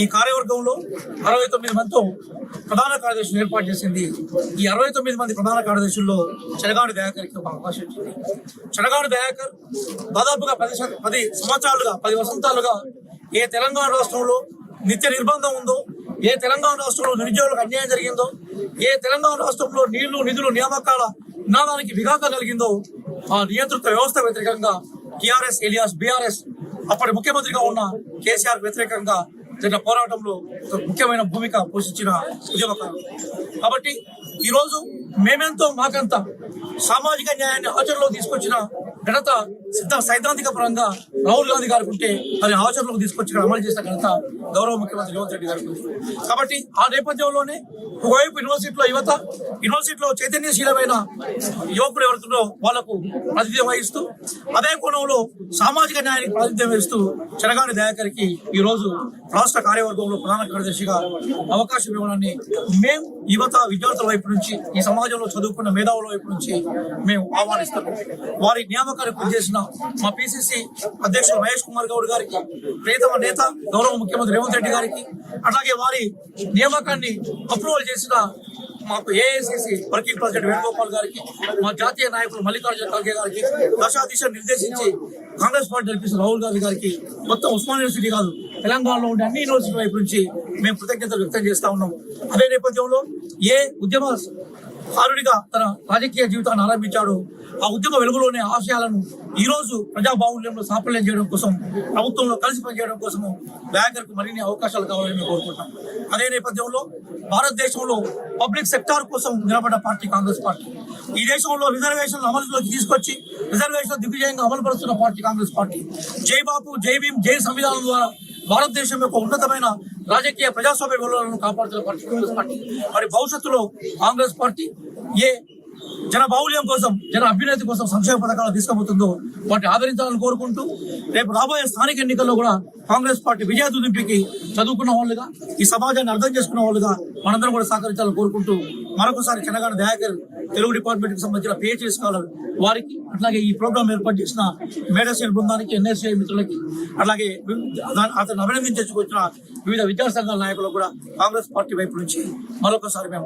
ఈ కార్యవర్గంలో 69 మందితో ప్రధాన కార్యదర్శులు ఏర్పాటు చేసింది. ఈ 69 మంది ప్రధాన కార్యదర్శుల్లో చెరగాని దయాకర్కి ఒక అవకాశం ఇచ్చింది. చెరగాని దయాకర్ దాదాపుగా 10 సంవత్సరాలుగా 10 వసంతాలుగా ఏ తెలంగాణ రాష్ట్రంలో నిత్య నిర్బంధం ఉందో, ఏ తెలంగాణ రాష్ట్రంలో నిరుద్యోగులకు అన్యాయం జరిగిందో, ఏ తెలంగాణ రాష్ట్రంలో నీళ్లు నిధులు నియామకాల నినాదానికి విఘాతం కలిగిందో ఆ నియంత్రిత వ్యవస్థ వ్యతిరేకంగా టీఆర్ఎస్ ఎలియాస్ బీఆర్ఎస్ అప్పటి ముఖ్యమంత్రిగా ఉన్న కేసీఆర్ వ్యతిరేకంగా జరిగిన పోరాటంలో ఒక ముఖ్యమైన భూమిక పోషించిన ఉద్యమకారులు. కాబట్టి ఈరోజు మేమెంతో మాకంతా సామాజిక న్యాయాన్ని ఆచరణలో తీసుకొచ్చిన ఘనత సైద్ధాంతిక పరంగా రాహుల్ గాంధీ గారికి ఉంటే అది ఆచరణలోకి తీసుకొచ్చి అమలు చేసిన ఘనత గౌరవ ముఖ్యమంత్రి రేవంత్ రెడ్డి గారికి ఉంది. కాబట్టి ఆ నేపథ్యంలోనే ఒకవైపు యూనివర్సిటీలో చైతన్యశీలమైన యువకులు ఎవరుతుందో వాళ్లకు ప్రాతినిధ్యం వహిస్తూ, అదే కోణంలో సామాజిక న్యాయానికి ప్రాతినిధ్యం వహిస్తూ చెరగాని దయాకర్కి ఈ రోజు రాష్ట్ర కార్యవర్గంలో ప్రధాన కార్యదర్శిగా అవకాశం ఇవ్వడాన్ని మేము యువత విద్యార్థుల వైపు నుంచి, ఈ సమాజంలో చదువుకున్న మేధావుల వైపు నుంచి మేము ఆహ్వానిస్తున్నాం. వారి నియామకానికి పనిచేసిన మా పిసిసి అధ్యక్షుడు మహేష్ కుమార్ గౌడ్ గారికి, ప్రియతమ నేత గౌరవ ముఖ్యమంత్రి రేవంత్ రెడ్డి గారికి, అలాగే వారి నియామకాన్ని అప్రూవల్ చేసిన మాకు ఏఐసిసి వర్కింగ్ ప్రెసిడెంట్ వేణుగోపాల్ గారికి, మా జాతీయ నాయకులు మల్లికార్జున ఖర్గే గారికి, దశాదిశ నిర్దేశించి కాంగ్రెస్ పార్టీ నడిపిస్తున్న రాహుల్ గాంధీ గారికి, మొత్తం ఉస్మాన్ యూనివర్సిటీ కాదు తెలంగాణలో ఉండే అన్ని యూనివర్సిటీల వైపు నుంచి మేము కృతజ్ఞతలు వ్యక్తం చేస్తా ఉన్నాము. అదే నేపథ్యంలో ఏ ఉద్యమకారుడిగా తన రాజకీయ జీవితాన్ని ఆరంభించాడో ఆ ఉద్యమ వెలుగులోనే ఆశయాలను ఈ రోజు ప్రజా బాహుళ్యంలో సాఫల్యం చేయడం కోసం, ప్రభుత్వంలో కలిసి పనిచేయడం కోసము దయాకర్కు మరిన్ని అవకాశాలు కావాలని మేము కోరుకుంటాం. అదే నేపథ్యంలో భారతదేశంలో పబ్లిక్ సెక్టార్ కోసం నిలబడ్డ పార్టీ కాంగ్రెస్ పార్టీ. ఈ దేశంలో రిజర్వేషన్లు అమలులోకి తీసుకొచ్చి రిజర్వేషన్ దిగ్విజయంగా అమలుపరుస్తున్న పార్టీ కాంగ్రెస్ పార్టీ. జై బాపు, జై భీమ్, జై సంవిధానం ద్వారా భారతదేశం యొక్క ఉన్నతమైన రాజకీయ ప్రజాస్వామ్య విలువలను కాపాడుతున్న పార్టీ కాంగ్రెస్ పార్టీ. మరి భవిష్యత్తులో కాంగ్రెస్ పార్టీ ఏ జన బాహుళ్యం కోసం, జన అభ్యున్నతి కోసం సంక్షేమ పథకాలు తీసుకుపోతుందో వాటిని ఆదరించాలని కోరుకుంటూ, రేపు రాబోయే స్థానిక ఎన్నికల్లో కూడా కాంగ్రెస్ పార్టీ విజయదుదింపికి చదువుకున్న వాళ్ళుగా, ఈ సమాజాన్ని అర్థం చేసుకున్న వాళ్ళుగా మనందరం కూడా సహకరించాలని కోరుకుంటూ, మరొకసారి చెరగాని దయాకర్ తెలుగు డిపార్ట్మెంట్ కి సంబంధించిన పిహెచ్డి స్కాలర్ వారికి, అట్లాగే ఈ ప్రోగ్రాం ఏర్పాటు చేసిన మేడశ్రేణి బృందానికి, ఎన్ఎస్ఐ మిత్రులకి, అట్లాగే అతను అభినందించుకొచ్చిన వివిధ విద్యా సంఘాల నాయకులకు కూడా కాంగ్రెస్ పార్టీ వైపు నుంచి మరొకసారి మేము